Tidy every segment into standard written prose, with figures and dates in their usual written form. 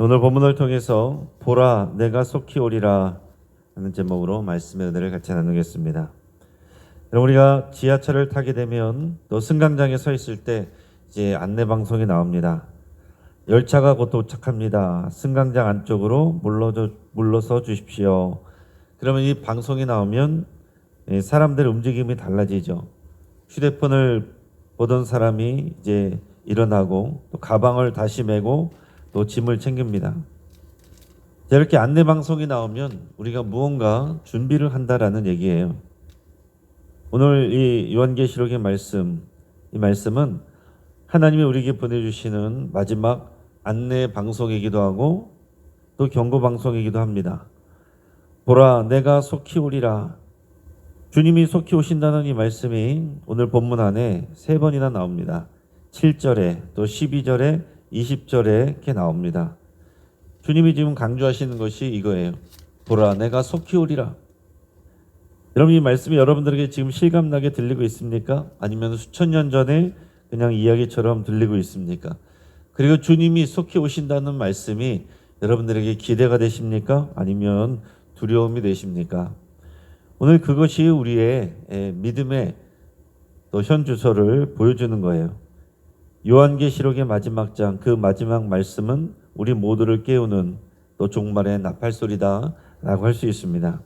오늘 본문을 통해서 보라 내가 속히 오리라 하는 제목으로 말씀의 은혜를 같이 나누겠습니다. 여러분, 우리가 지하철을 타게 되면 또 승강장에 서 있을 때 이제 안내 방송이 나옵니다. 열차가 곧 도착합니다. 승강장 안쪽으로 물러서 주십시오. 그러면 이 방송이 나오면 사람들의 움직임이 달라지죠. 휴대폰을 보던 사람이 이제 일어나고 또 가방을 다시 메고 또 짐을 챙깁니다. 이렇게 안내 방송이 나오면 우리가 무언가 준비를 한다라는 얘기예요. 오늘 이 요한계시록의 말씀, 이 말씀은 하나님이 우리에게 보내주시는 마지막 안내 방송이기도 하고 또 경고 방송이기도 합니다. 보라 내가 속히 오리라. 주님이 속히 오신다는 이 말씀이 오늘 본문 안에 3번이나 나옵니다. 7절에 또 12절에 20절에 이렇게 나옵니다. 주님이 지금 강조하시는 것이 이거예요. 보라 내가 속히 오리라. 여러분, 이 말씀이 여러분들에게 지금 실감나게 들리고 있습니까? 아니면 수천 년 전에 그냥 이야기처럼 들리고 있습니까? 그리고 주님이 속히 오신다는 말씀이 여러분들에게 기대가 되십니까? 아니면 두려움이 되십니까? 오늘 그것이 우리의 믿음의 또 현주소를 보여주는 거예요. 요한계시록의 마지막 장, 그 마지막 말씀은 우리 모두를 깨우는 또 종말의 나팔소리다 라고 할 수 있습니다.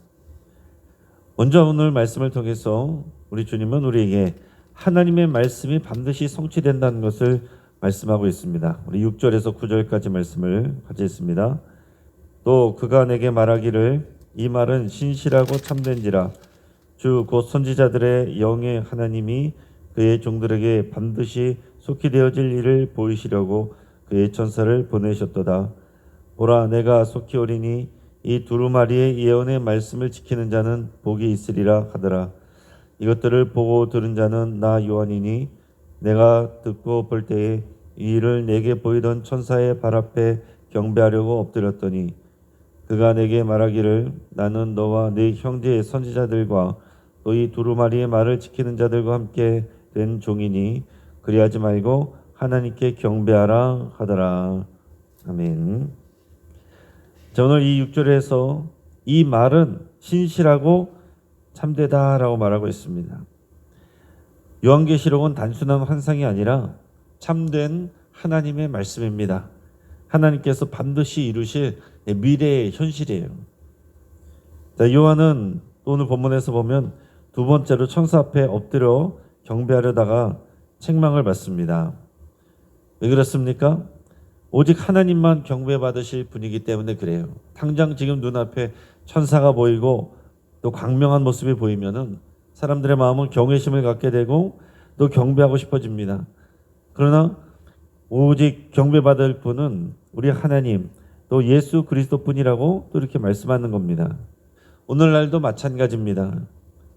먼저 오늘 말씀을 통해서 우리 주님은 우리에게 하나님의 말씀이 반드시 성취된다는 것을 말씀하고 있습니다. 우리 6절에서 9절까지 말씀을 같이 읽습니다. 또 그가 내게 말하기를 이 말은 신실하고 참된지라 주 곧 선지자들의 영의 하나님이 그의 종들에게 반드시 속히 되어질 일을 보이시려고 그의 천사를 보내셨도다. 보라 내가 속히 오리니 이 두루마리의 예언의 말씀을 지키는 자는 복이 있으리라 하더라. 이것들을 보고 들은 자는 나 요한이니 내가 듣고 볼 때에 이 일을 내게 보이던 천사의 발 앞에 경배하려고 엎드렸더니 그가 내게 말하기를 나는 너와 네 형제의 선지자들과 또 이 두루마리의 말을 지키는 자들과 함께 된 종이니 그리하지 말고 하나님께 경배하라 하더라. 아멘. 자, 오늘 이 6절에서 이 말은 신실하고 참되다라고 말하고 있습니다. 요한계시록은 단순한 환상이 아니라 참된 하나님의 말씀입니다. 하나님께서 반드시 이루실 미래의 현실이에요. 자, 요한은 오늘 본문에서 보면 두 번째로 천사 앞에 엎드려 경배하려다가 책망을 받습니다. 왜 그렇습니까? 오직 하나님만 경배받으실 분이기 때문에 그래요. 당장 지금 눈앞에 천사가 보이고 또 광명한 모습이 보이면은 사람들의 마음은 경외심을 갖게 되고 또 경배하고 싶어집니다. 그러나 오직 경배받을 분은 우리 하나님 또 예수 그리스도뿐이라고 또 이렇게 말씀하는 겁니다. 오늘날도 마찬가지입니다.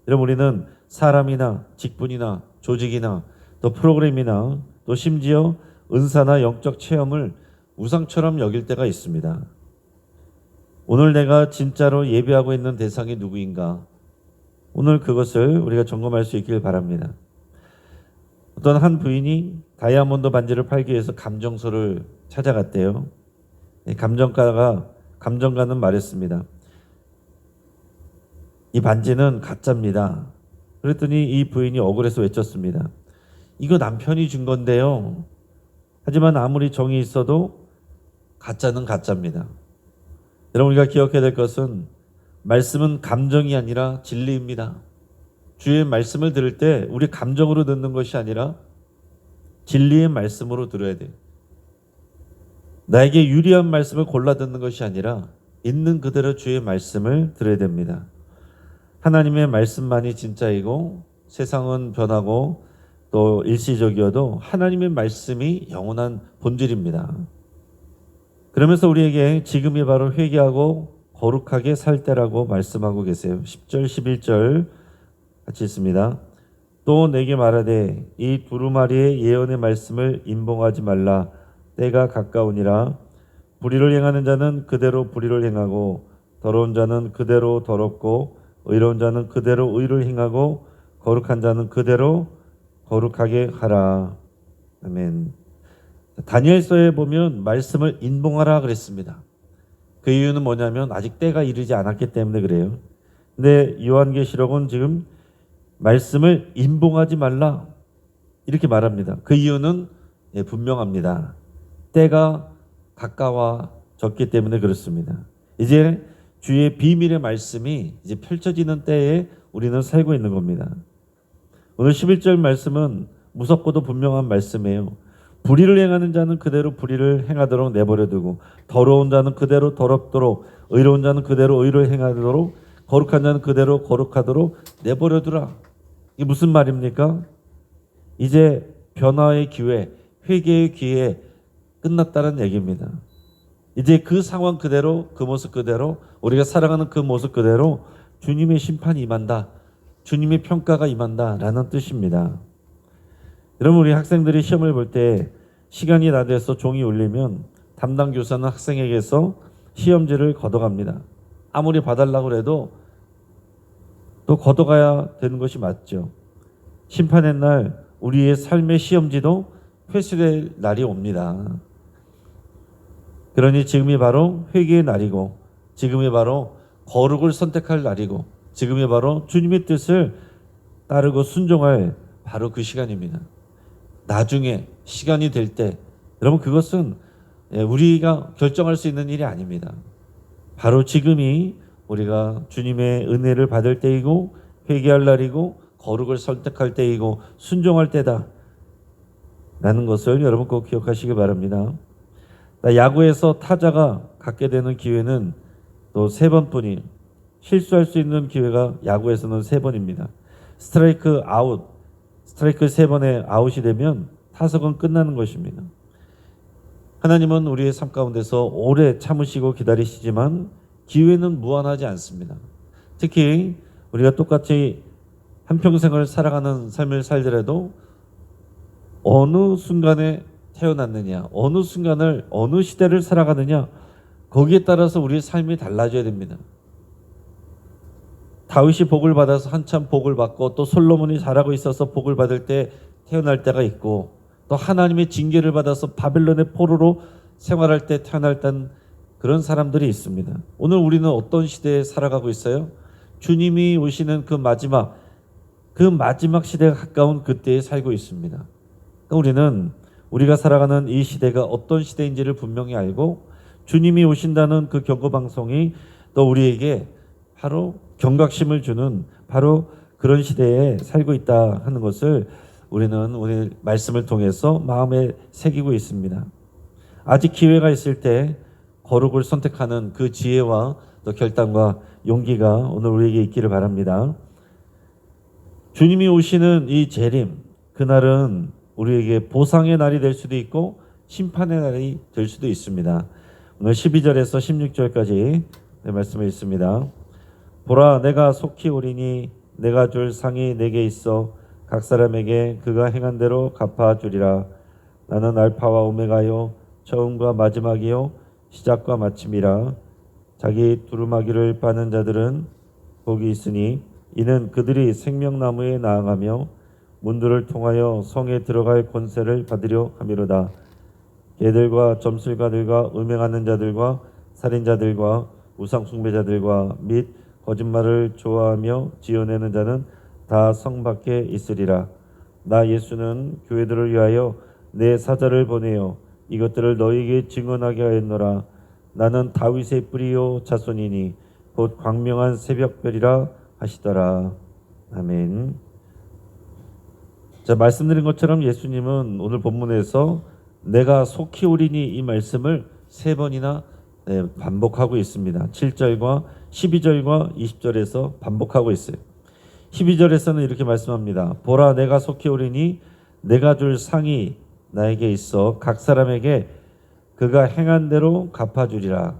여러분, 우리는 사람이나 직분이나 조직이나 또 프로그램이나 또 심지어 은사나 영적 체험을 우상처럼 여길 때가 있습니다. 오늘 내가 진짜로 예배하고 있는 대상이 누구인가? 오늘 그것을 우리가 점검할 수 있길 바랍니다. 어떤 한 부인이 다이아몬드 반지를 팔기 위해서 감정소를 찾아갔대요. 감정가는 말했습니다. 이 반지는 가짜입니다. 그랬더니 이 부인이 억울해서 외쳤습니다. 이거 남편이 준 건데요. 하지만 아무리 정이 있어도 가짜는 가짜입니다. 여러분, 우리가 기억해야 될 것은 말씀은 감정이 아니라 진리입니다. 주의 말씀을 들을 때 우리 감정으로 듣는 것이 아니라 진리의 말씀으로 들어야 돼요. 나에게 유리한 말씀을 골라 듣는 것이 아니라 있는 그대로 주의 말씀을 들어야 됩니다. 하나님의 말씀만이 진짜이고 세상은 변하고 또 일시적이어도 하나님의 말씀이 영원한 본질입니다. 그러면서 우리에게 지금이 바로 회개하고 거룩하게 살 때라고 말씀하고 계세요. 10절 11절 같이 읽습니다. 또 내게 말하되 이 두루마리의 예언의 말씀을 임봉하지 말라. 때가 가까우니라. 불의를 행하는 자는 그대로 불의를 행하고 더러운 자는 그대로 더럽고 의로운 자는 그대로 의를 행하고 거룩한 자는 그대로 거룩하게 하라. 아멘. 다니엘서에 보면 말씀을 인봉하라 그랬습니다. 그 이유는 뭐냐면 아직 때가 이르지 않았기 때문에 그래요. 근데 요한계시록은 지금 말씀을 인봉하지 말라 이렇게 말합니다. 그 이유는 분명합니다. 때가 가까워졌기 때문에 그렇습니다. 이제 주의 비밀의 말씀이 이제 펼쳐지는 때에 우리는 살고 있는 겁니다. 오늘 11절 말씀은 무섭고도 분명한 말씀이에요. 불의를 행하는 자는 그대로 불의를 행하도록 내버려두고 더러운 자는 그대로 더럽도록 의로운 자는 그대로 의를 행하도록 거룩한 자는 그대로 거룩하도록 내버려두라. 이게 무슨 말입니까? 이제 변화의 기회, 회개의 기회 끝났다는 얘기입니다. 이제 그 상황 그대로, 그 모습 그대로, 우리가 살아가는 그 모습 그대로 주님의 심판이 임한다. 주님의 평가가 임한다라는 뜻입니다. 여러분, 우리 학생들이 시험을 볼 때 시간이 다 돼서 종이 울리면 담당 교사는 학생에게서 시험지를 걷어갑니다. 아무리 봐달라고 해도 또 걷어가야 되는 것이 맞죠. 심판의 날 우리의 삶의 시험지도 회수될 날이 옵니다. 그러니 지금이 바로 회개의 날이고, 지금이 바로 거룩을 선택할 날이고, 지금이 바로 주님의 뜻을 따르고 순종할 바로 그 시간입니다. 나중에 시간이 될 때, 여러분, 그것은 우리가 결정할 수 있는 일이 아닙니다. 바로 지금이 우리가 주님의 은혜를 받을 때이고, 회개할 날이고, 거룩을 선택할 때이고, 순종할 때다 라는 것을 여러분 꼭 기억하시기 바랍니다. 야구에서 타자가 갖게 되는 기회는 또 3번뿐이, 실수할 수 있는 기회가 야구에서는 3번입니다. 스트라이크 아웃, 스트라이크 3번에 아웃이 되면 타석은 끝나는 것입니다. 하나님은 우리의 삶 가운데서 오래 참으시고 기다리시지만 기회는 무한하지 않습니다. 특히 우리가 똑같이 한평생을 살아가는 삶을 살더라도 어느 순간에 태어났느냐, 어느 순간을, 어느 시대를 살아가느냐, 거기에 따라서 우리의 삶이 달라져야 됩니다. 다윗이 복을 받아서 한참 복을 받고, 또 솔로몬이 잘하고 있어서 복을 받을 때 태어날 때가 있고, 또 하나님의 징계를 받아서 바벨론의 포로로 생활할 때 태어날 땐 그런 사람들이 있습니다. 오늘 우리는 어떤 시대에 살아가고 있어요? 주님이 오시는 그 마지막 시대가 가까운 그때에 살고 있습니다. 그러니까 우리는 우리가 살아가는 이 시대가 어떤 시대인지를 분명히 알고, 주님이 오신다는 그 경고방송이 또 우리에게 바로 경각심을 주는 바로 그런 시대에 살고 있다 하는 것을 우리는 오늘 말씀을 통해서 마음에 새기고 있습니다. 아직 기회가 있을 때 거룩을 선택하는 그 지혜와 또 결단과 용기가 오늘 우리에게 있기를 바랍니다. 주님이 오시는 이 재림, 그날은 우리에게 보상의 날이 될 수도 있고 심판의 날이 될 수도 있습니다. 오늘 12절에서 16절까지 말씀을 읽습니다. 보라, 내가 속히 오리니 내가 줄 상이 내게 있어 각 사람에게 그가 행한 대로 갚아주리라. 나는 알파와 오메가요, 처음과 마지막이요, 시작과 마침이라. 자기 두루마기를 빠는 자들은 복이 있으니 이는 그들이 생명나무에 나아가며 문들을 통하여 성에 들어갈 권세를 받으려 함이로다. 개들과 점술가들과 음행하는 자들과 살인자들과 우상숭배자들과 및 거짓말을 좋아하며 지어내는 자는 다 성 밖에 있으리라. 나 예수는 교회들을 위하여 내 사자를 보내어 이것들을 너희에게 증언하게 하였노라. 나는 다윗의 뿌리요 자손이니 곧 광명한 새벽별이라 하시더라. 아멘. 자, 말씀드린 것처럼 예수님은 오늘 본문에서 내가 속히 오리니 이 말씀을 3번이나 반복하고 있습니다. 7절과 12절과 20절에서 반복하고 있어요. 12절에서는 이렇게 말씀합니다. 보라, 내가 속히 오리니 내가 줄 상이 나에게 있어 각 사람에게 그가 행한 대로 갚아주리라.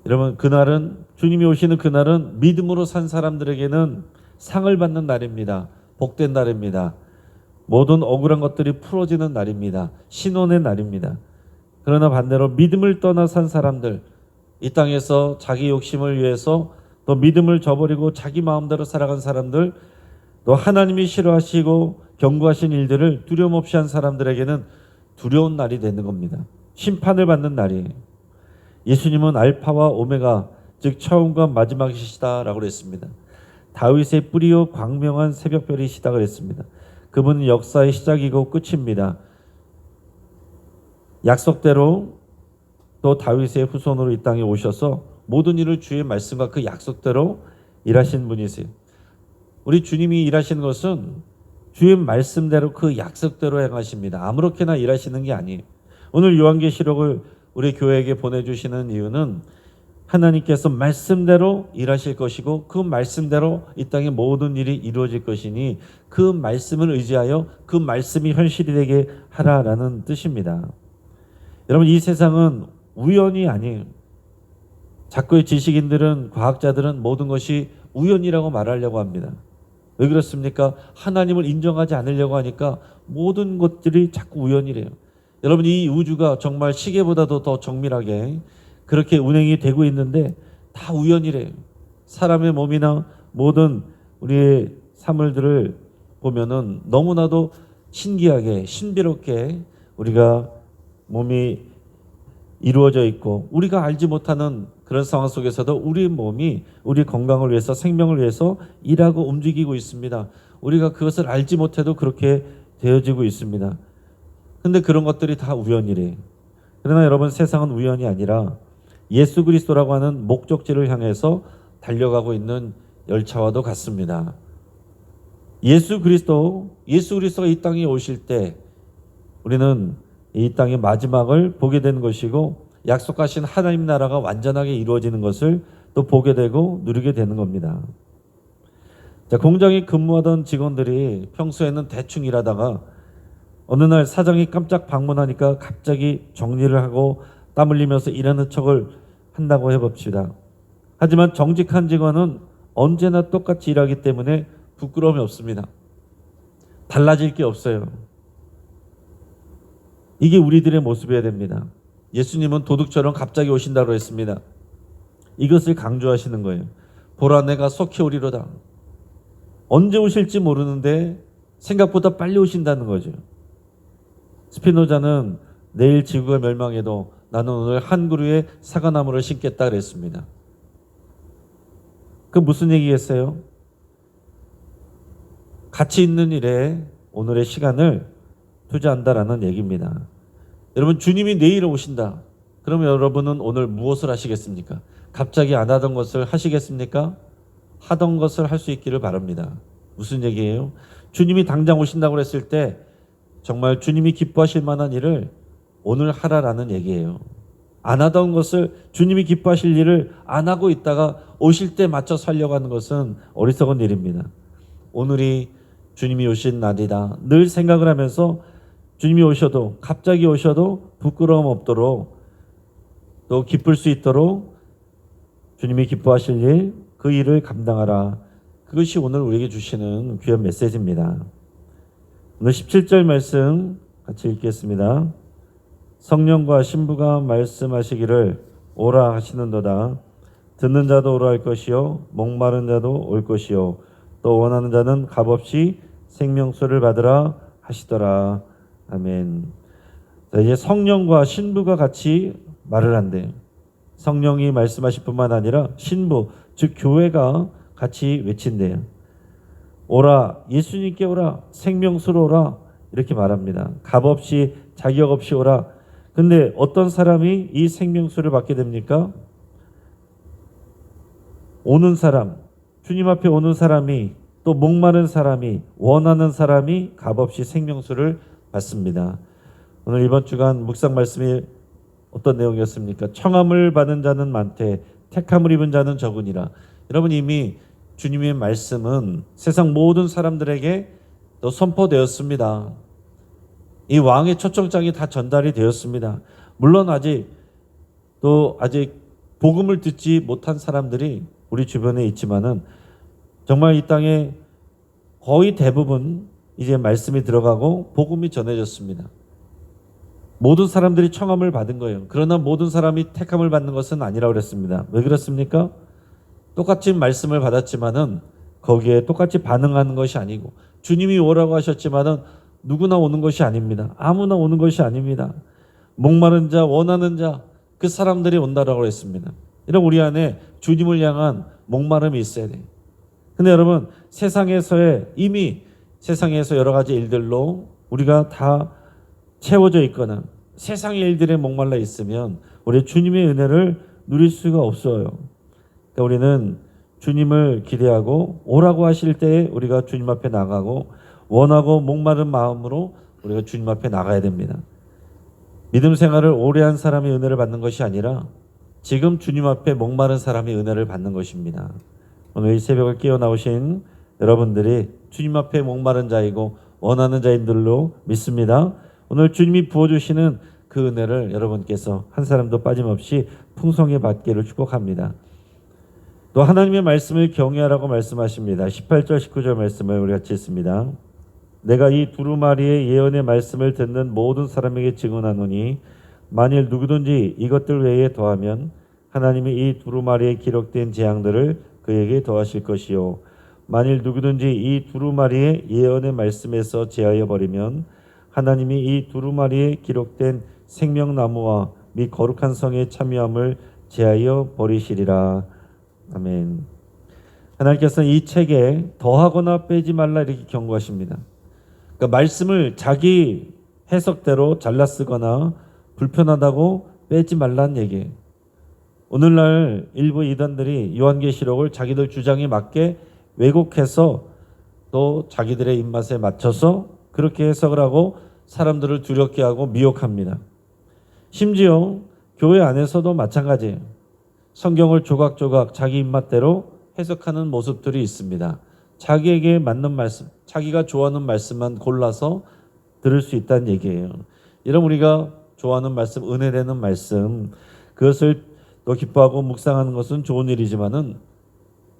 여러분, 그날은, 주님이 오시는 그날은 믿음으로 산 사람들에게는 상을 받는 날입니다. 복된 날입니다. 모든 억울한 것들이 풀어지는 날입니다. 신원의 날입니다. 그러나 반대로 믿음을 떠나 산 사람들, 이 땅에서 자기 욕심을 위해서 또 믿음을 저버리고 자기 마음대로 살아간 사람들, 또 하나님이 싫어하시고 경고하신 일들을 두려움 없이 한 사람들에게는 두려운 날이 되는 겁니다. 심판을 받는 날이에요. 예수님은 알파와 오메가, 즉 처음과 마지막이시다라고 그랬습니다. 다윗의 뿌리요 광명한 새벽별이시다 그랬습니다. 그분은 역사의 시작이고 끝입니다. 약속대로 또 다윗의 후손으로 이 땅에 오셔서 모든 일을 주의 말씀과 그 약속대로 일하신 분이세요. 우리 주님이 일하시는 것은 주의 말씀대로 그 약속대로 행하십니다. 아무렇게나 일하시는 게 아니에요. 오늘 요한계시록을 우리 교회에게 보내주시는 이유는 하나님께서 말씀대로 일하실 것이고 그 말씀대로 이 땅의 모든 일이 이루어질 것이니 그 말씀을 의지하여 그 말씀이 현실이 되게 하라라는 뜻입니다. 여러분, 이 세상은 우연이 아니에요. 자꾸의 지식인들은, 과학자들은 모든 것이 우연이라고 말하려고 합니다. 왜 그렇습니까? 하나님을 인정하지 않으려고 하니까 모든 것들이 자꾸 우연이래요. 여러분, 이 우주가 정말 시계보다도 더 정밀하게 그렇게 운행이 되고 있는데 다 우연이래요. 사람의 몸이나 모든 우리의 사물들을 보면은 너무나도 신기하게, 신비롭게 우리가 몸이 이루어져 있고 우리가 알지 못하는 그런 상황 속에서도 우리 몸이 우리 건강을 위해서, 생명을 위해서 일하고 움직이고 있습니다. 우리가 그것을 알지 못해도 그렇게 되어지고 있습니다. 근데 그런 것들이 다 우연이래. 그러나 여러분, 세상은 우연이 아니라 예수 그리스도라고 하는 목적지를 향해서 달려가고 있는 열차와도 같습니다. 예수 그리스도가 이 땅에 오실 때 우리는 이 땅의 마지막을 보게 되는 것이고 약속하신 하나님 나라가 완전하게 이루어지는 것을 또 보게 되고 누리게 되는 겁니다. 자, 공장에 근무하던 직원들이 평소에는 대충 일하다가 어느 날 사장이 깜짝 방문하니까 갑자기 정리를 하고 땀 흘리면서 일하는 척을 한다고 해봅시다. 하지만 정직한 직원은 언제나 똑같이 일하기 때문에 부끄러움이 없습니다. 달라질 게 없어요. 이게 우리들의 모습이어야 됩니다. 예수님은 도둑처럼 갑자기 오신다고 했습니다. 이것을 강조하시는 거예요. 보라, 내가 속히 오리로다. 언제 오실지 모르는데 생각보다 빨리 오신다는 거죠. 스피노자는 내일 지구가 멸망해도 나는 오늘 한 그루의 사과나무를 심겠다 그랬습니다. 그 무슨 얘기겠어요? 가치 있는 일에 오늘의 시간을 투자한다라는 얘기입니다. 여러분, 주님이 내일 오신다. 그러면 여러분은 오늘 무엇을 하시겠습니까? 갑자기 안 하던 것을 하시겠습니까? 하던 것을 할 수 있기를 바랍니다. 무슨 얘기예요? 주님이 당장 오신다고 했을 때 정말 주님이 기뻐하실 만한 일을 오늘 하라라는 얘기예요. 안 하던 것을, 주님이 기뻐하실 일을 안 하고 있다가 오실 때 맞춰 살려고 하는 것은 어리석은 일입니다. 오늘이 주님이 오신 날이다. 늘 생각을 하면서 주님이 오셔도, 갑자기 오셔도 부끄러움 없도록, 또 기쁠 수 있도록 주님이 기뻐하실 일, 그 일을 감당하라. 그것이 오늘 우리에게 주시는 귀한 메시지입니다. 오늘 17절 말씀 같이 읽겠습니다. 성령과 신부가 말씀하시기를 오라 하시는도다. 듣는 자도 오라 할 것이요 목마른 자도 올 것이요 또 원하는 자는 값없이 생명수를 받으라 하시더라. 아멘. 자, 이제 성령과 신부가 같이 말을 한대요. 성령이 말씀하실 뿐만 아니라 신부, 즉 교회가 같이 외친대요. 오라, 예수님께 오라, 생명수로 오라, 이렇게 말합니다. 값없이, 자격 없이 오라. 근데 어떤 사람이 이 생명수를 받게 됩니까? 오는 사람, 주님 앞에 오는 사람이, 또 목마른 사람이, 원하는 사람이 값없이 생명수를 받습니다. 오늘 이번 주간 묵상 말씀이 어떤 내용이었습니까? 청함을 받은 자는 많되 택함을 입은 자는 적으니라. 여러분, 이미 주님의 말씀은 세상 모든 사람들에게 또 선포되었습니다. 이 왕의 초청장이 다 전달이 되었습니다. 물론 아직 복음을 듣지 못한 사람들이 우리 주변에 있지만은 정말 이 땅에 거의 대부분 이제 말씀이 들어가고 복음이 전해졌습니다. 모든 사람들이 청함을 받은 거예요. 그러나 모든 사람이 택함을 받는 것은 아니라고 그랬습니다. 왜 그렇습니까? 똑같이 말씀을 받았지만은 거기에 똑같이 반응하는 것이 아니고, 주님이 오라고 하셨지만은 누구나 오는 것이 아닙니다. 아무나 오는 것이 아닙니다. 목마른 자, 원하는 자, 그 사람들이 온다라고 했습니다. 이런 우리 안에 주님을 향한 목마름이 있어야 돼요. 근데 여러분, 이미 세상에서 여러 가지 일들로 우리가 다 채워져 있거나 세상의 일들에 목말라 있으면 우리 주님의 은혜를 누릴 수가 없어요. 그러니까 우리는 주님을 기대하고 오라고 하실 때에 우리가 주님 앞에 나가고 원하고 목마른 마음으로 우리가 주님 앞에 나가야 됩니다. 믿음 생활을 오래 한 사람이 은혜를 받는 것이 아니라 지금 주님 앞에 목마른 사람이 은혜를 받는 것입니다. 오늘 이 새벽을 깨어 나오신 여러분들이 주님 앞에 목마른 자이고 원하는 자인들로 믿습니다. 오늘 주님이 부어주시는 그 은혜를 여러분께서 한 사람도 빠짐없이 풍성히 받기를 축복합니다. 또 하나님의 말씀을 경외하라고 말씀하십니다. 18절 19절 말씀을 우리 같이 읽습니다. 내가 이 두루마리의 예언의 말씀을 듣는 모든 사람에게 증언하노니 만일 누구든지 이것들 외에 더하면 하나님이 이 두루마리에 기록된 재앙들을 그에게 더하실 것이요 만일 누구든지 이 두루마리의 예언의 말씀에서 제하여 버리면 하나님이 이 두루마리에 기록된 생명나무와 및 거룩한 성의 참여함을 제하여 버리시리라. 아멘. 하나님께서는 이 책에 더하거나 빼지 말라 이렇게 경고하십니다. 그러니까 말씀을 자기 해석대로 잘라 쓰거나 불편하다고 빼지 말라는 얘기예요. 오늘날 일부 이단들이 요한계시록을 자기들 주장에 맞게 왜곡해서 또 자기들의 입맛에 맞춰서 그렇게 해석을 하고 사람들을 두렵게 하고 미혹합니다. 심지어 교회 안에서도 마찬가지예요. 성경을 조각조각 자기 입맛대로 해석하는 모습들이 있습니다. 자기에게 맞는 말씀, 자기가 좋아하는 말씀만 골라서 들을 수 있다는 얘기예요. 이런 우리가 좋아하는 말씀, 은혜되는 말씀, 그것을 또 기뻐하고 묵상하는 것은 좋은 일이지만은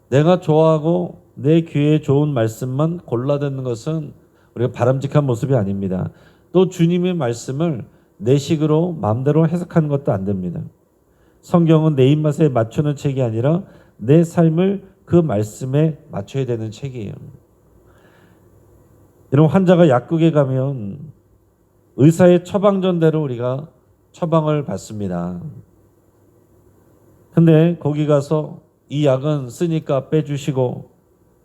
내가 좋아하고 내 귀에 좋은 말씀만 골라 듣는 것은 우리가 바람직한 모습이 아닙니다. 또 주님의 말씀을 내 식으로 마음대로 해석하는 것도 안 됩니다. 성경은 내 입맛에 맞추는 책이 아니라 내 삶을 그 말씀에 맞춰야 되는 책이에요. 여러분, 환자가 약국에 가면 의사의 처방전대로 우리가 처방을 받습니다. 근데 거기 가서 이 약은 쓰니까 빼주시고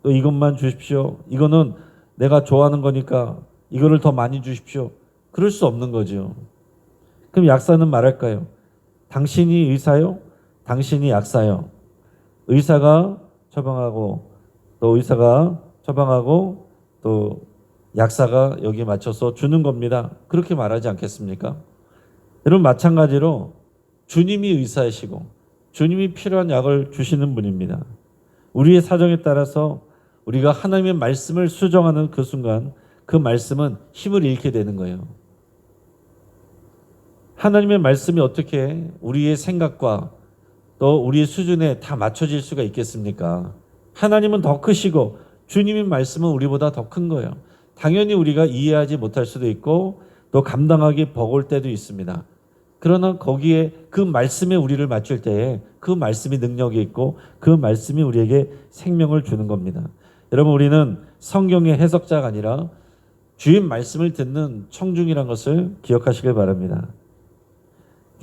또 이것만 주십시오. 이거는 내가 좋아하는 거니까 이거를 더 많이 주십시오. 그럴 수 없는 거죠. 그럼 약사는 말할까요? 당신이 의사요? 당신이 약사요? 의사가 처방하고 또 의사가 처방하고 또 약사가 여기에 맞춰서 주는 겁니다. 그렇게 말하지 않겠습니까? 여러분, 마찬가지로 주님이 의사이시고 주님이 필요한 약을 주시는 분입니다. 우리의 사정에 따라서 우리가 하나님의 말씀을 수정하는 그 순간 그 말씀은 힘을 잃게 되는 거예요. 하나님의 말씀이 어떻게 우리의 생각과 또 우리의 수준에 다 맞춰질 수가 있겠습니까? 하나님은 더 크시고 주님의 말씀은 우리보다 더 큰 거예요. 당연히 우리가 이해하지 못할 수도 있고 또 감당하기 버거울 때도 있습니다. 그러나 거기에 그 말씀에 우리를 맞출 때에 그 말씀이 능력이 있고 그 말씀이 우리에게 생명을 주는 겁니다. 여러분, 우리는 성경의 해석자가 아니라 주의 말씀을 듣는 청중이라는 것을 기억하시길 바랍니다.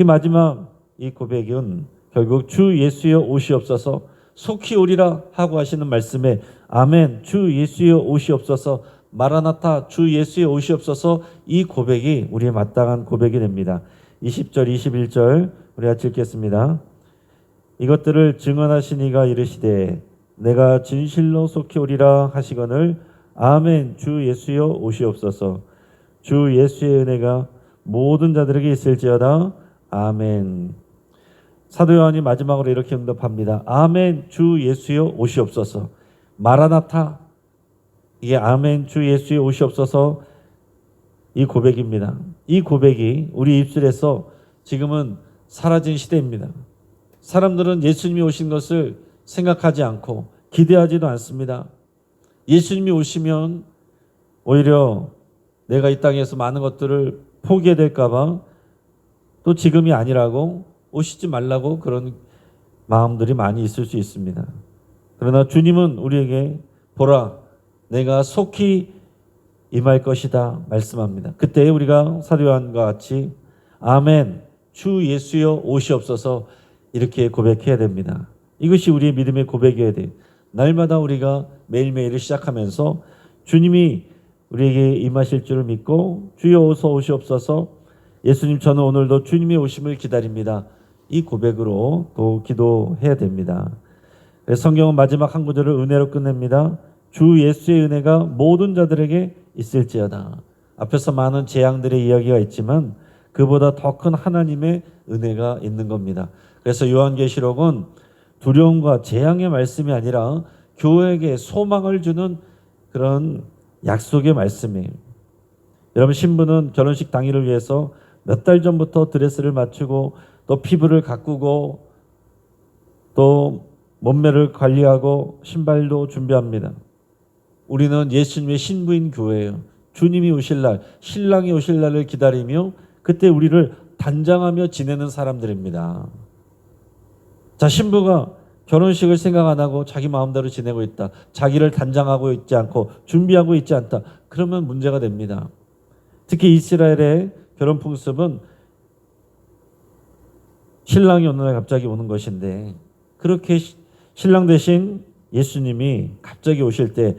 이 마지막 이 고백은 결국 주 예수여 오시옵소서 속히 오리라 하고 하시는 말씀에 아멘 주 예수여 오시옵소서 마라나타 주 예수여 오시옵소서 이 고백이 우리의 마땅한 고백이 됩니다. 20절 21절 우리 같이 읽겠습니다. 이것들을 증언하신 이가 이르시되 내가 진실로 속히 오리라 하시거늘 아멘 주 예수여 오시옵소서 주 예수의 은혜가 모든 자들에게 있을지어다 아멘. 사도 요한이 마지막으로 이렇게 응답합니다. 아멘 주 예수여 오시옵소서. 마라나타 이게 아멘 주 예수여 오시옵소서 이 고백입니다. 이 고백이 우리 입술에서 지금은 사라진 시대입니다. 사람들은 예수님이 오신 것을 생각하지 않고 기대하지도 않습니다. 예수님이 오시면 오히려 내가 이 땅에서 많은 것들을 포기해야 될까 봐 또 지금이 아니라고 오시지 말라고 그런 마음들이 많이 있을 수 있습니다. 그러나 주님은 우리에게 보라 내가 속히 임할 것이다 말씀합니다. 그때 우리가 사도 요한과 같이 아멘 주 예수여 오시옵소서 이렇게 고백해야 됩니다. 이것이 우리의 믿음의 고백이어야 돼요. 날마다 우리가 매일매일을 시작하면서 주님이 우리에게 임하실 줄을 믿고 주여 어서 오시옵소서, 예수님 저는 오늘도 주님의 오심을 기다립니다, 이 고백으로 또 기도해야 됩니다. 성경은 마지막 한 구절을 은혜로 끝냅니다. 주 예수의 은혜가 모든 자들에게 있을지어다. 앞에서 많은 재앙들의 이야기가 있지만 그보다 더 큰 하나님의 은혜가 있는 겁니다. 그래서 요한계시록은 두려움과 재앙의 말씀이 아니라 교회에게 소망을 주는 그런 약속의 말씀이에요. 여러분, 신부는 결혼식 당일을 위해서 몇 달 전부터 드레스를 맞추고 또 피부를 가꾸고 또 몸매를 관리하고 신발도 준비합니다. 우리는 예수님의 신부인 교회예요. 주님이 오실 날, 신랑이 오실 날을 기다리며 그때 우리를 단장하며 지내는 사람들입니다. 자, 신부가 결혼식을 생각 안 하고 자기 마음대로 지내고 있다, 자기를 단장하고 있지 않고 준비하고 있지 않다, 그러면 문제가 됩니다. 특히 이스라엘의 결혼 풍습은 신랑이 어느 날 갑자기 오는 것인데, 그렇게 신랑 대신 예수님이 갑자기 오실 때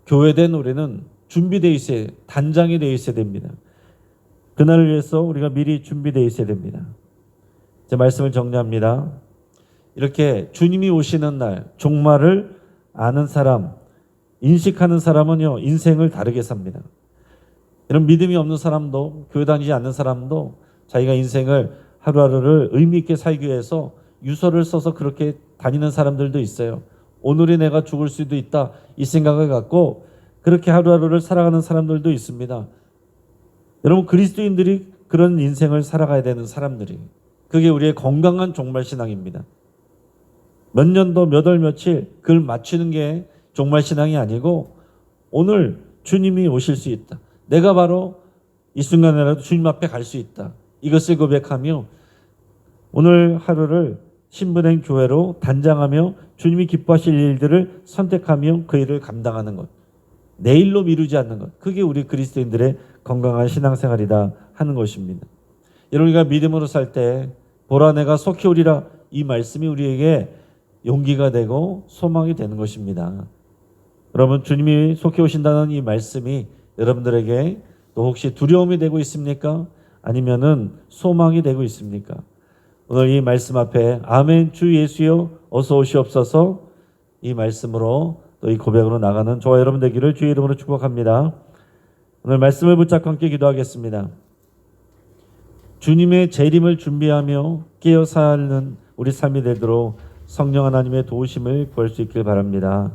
교회된 우리는 준비되어 있어야, 단장이 되어 있어야 됩니다. 그날을 위해서 우리가 미리 준비되어 있어야 됩니다. 제 말씀을 정리합니다. 이렇게 주님이 오시는 날 종말을 아는 사람, 인식하는 사람은요, 인생을 다르게 삽니다. 이런 믿음이 없는 사람도, 교회 다니지 않는 사람도 자기가 인생을 하루하루를 의미 있게 살기 위해서 유서를 써서 그렇게 다니는 사람들도 있어요. 오늘이 내가 죽을 수도 있다, 이 생각을 갖고 그렇게 하루하루를 살아가는 사람들도 있습니다. 여러분, 그리스도인들이 그런 인생을 살아가야 되는 사람들이, 그게 우리의 건강한 종말신앙입니다. 몇 년도 몇 월 며칠 그걸 맞추는 게 종말신앙이 아니고, 오늘 주님이 오실 수 있다, 내가 바로 이 순간에라도 주님 앞에 갈 수 있다, 이것을 고백하며 오늘 하루를 신부된 교회로 단장하며 주님이 기뻐하실 일들을 선택하며 그 일을 감당하는 것, 내일로 미루지 않는 것, 그게 우리 그리스도인들의 건강한 신앙생활이다 하는 것입니다. 여러분, 우리가 믿음으로 살 때 보라 내가 속히 오리라, 이 말씀이 우리에게 용기가 되고 소망이 되는 것입니다. 여러분, 주님이 속히 오신다는 이 말씀이 여러분들에게 또 혹시 두려움이 되고 있습니까? 아니면은 소망이 되고 있습니까? 오늘 이 말씀 앞에 아멘 주 예수여 어서 오시옵소서, 이 말씀으로 또 이 고백으로 나가는 저와 여러분 되기를 주의 이름으로 축복합니다. 오늘 말씀을 붙잡고 함께 기도하겠습니다. 주님의 재림을 준비하며 깨어 사는 우리 삶이 되도록 성령 하나님의 도우심을 구할 수 있길 바랍니다.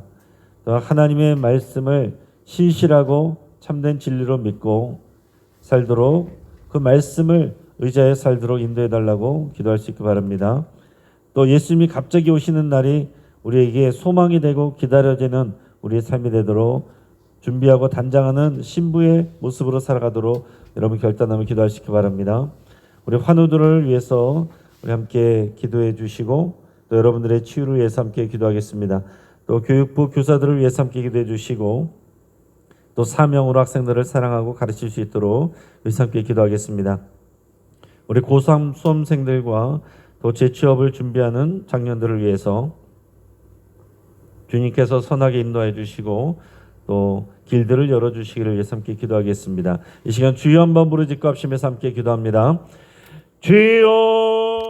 또 하나님의 말씀을 신실하고 참된 진리로 믿고 살도록, 그 말씀을 의지하여 살도록 인도해 달라고 기도할 수 있길 바랍니다. 또 예수님이 갑자기 오시는 날이 우리에게 소망이 되고 기다려지는 우리의 삶이 되도록 준비하고 단장하는 신부의 모습으로 살아가도록 여러분 결단하며 기도할 수 있길 바랍니다. 우리 환우들을 위해서 우리 함께 기도해 주시고, 또 여러분들의 치유를 위해서 함께 기도하겠습니다. 또 교육부 교사들을 위해서 함께 기도해 주시고, 또 사명으로 학생들을 사랑하고 가르칠 수 있도록 위해서 함께 기도하겠습니다. 우리 고3 수험생들과 또 재취업을 준비하는 장년들을 위해서 주님께서 선하게 인도해 주시고 또 길들을 열어주시기를 위해서 함께 기도하겠습니다. 이 시간 주여 한번 부르짖고 합심해서 함께 기도합니다. 주여.